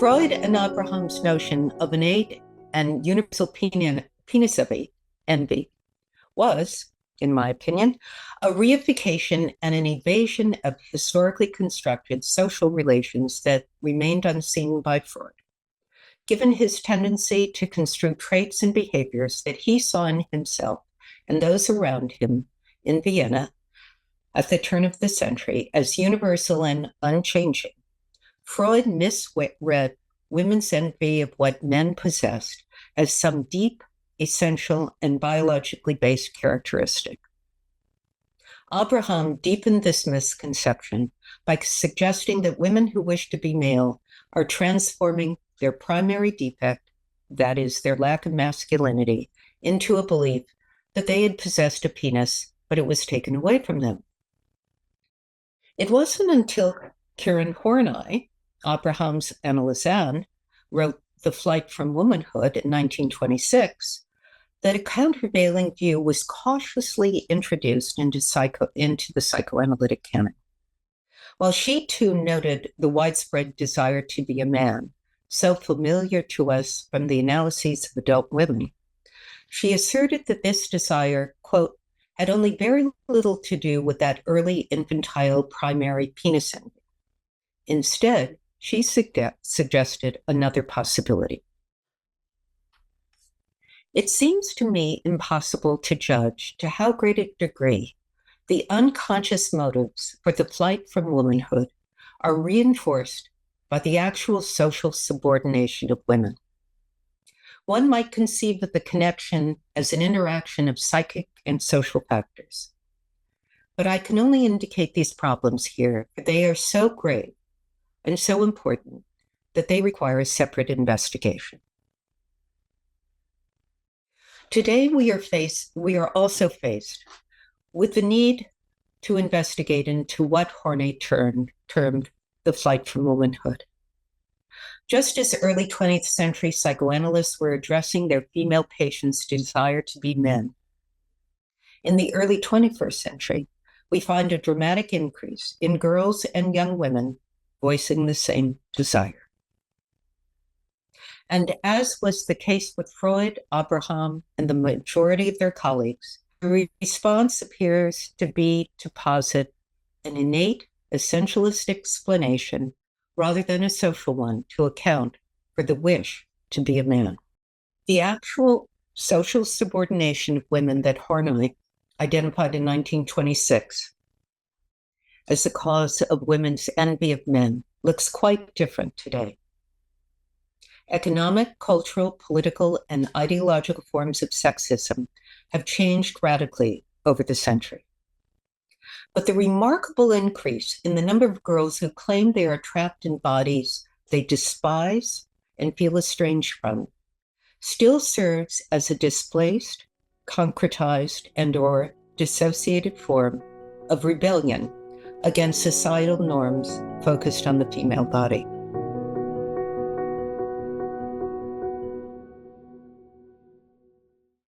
Freud and Abraham's notion of innate and universal penis envy was, in my opinion, a reification and an evasion of historically constructed social relations that remained unseen by Freud. Given his tendency to construe traits and behaviors that he saw in himself and those around him in Vienna at the turn of the century as universal and unchanging, Freud misread women's envy of what men possessed as some deep, essential, and biologically based characteristic. Abraham deepened this misconception by suggesting that women who wish to be male are transforming their primary defect, that is, their lack of masculinity, into a belief that they had possessed a penis, but it was taken away from them. It wasn't until Karen Horney, Abraham's analysan, wrote The Flight from Womanhood in 1926, that a countervailing view was cautiously introduced into the psychoanalytic canon. While she too noted the widespread desire to be a man, so familiar to us from the analyses of adult women, she asserted that this desire, quote, had only very little to do with that early infantile primary penis envy. Instead, she suggested another possibility. It seems to me impossible to judge to how great a degree the unconscious motives for the flight from womanhood are reinforced by the actual social subordination of women. One might conceive of the connection as an interaction of psychic and social factors. But I can only indicate these problems here, for they are so grave and so important that they require a separate investigation. Today, we are also faced with the need to investigate into what Horney termed the flight from womanhood. Just as early 20th century psychoanalysts were addressing their female patients' desire to be men, in the early 21st century, we find a dramatic increase in girls and young women voicing the same desire. And as was the case with Freud, Abraham, and the majority of their colleagues, the response appears to be to posit an innate, essentialist explanation rather than a social one to account for the wish to be a man. The actual social subordination of women that Horney identified in 1926 as the cause of women's envy of men looks quite different today. Economic, cultural, political, and ideological forms of sexism have changed radically over the century. But the remarkable increase in the number of girls who claim they are trapped in bodies they despise and feel estranged from still serves as a displaced, concretized, and/or dissociated form of rebellion against societal norms focused on the female body.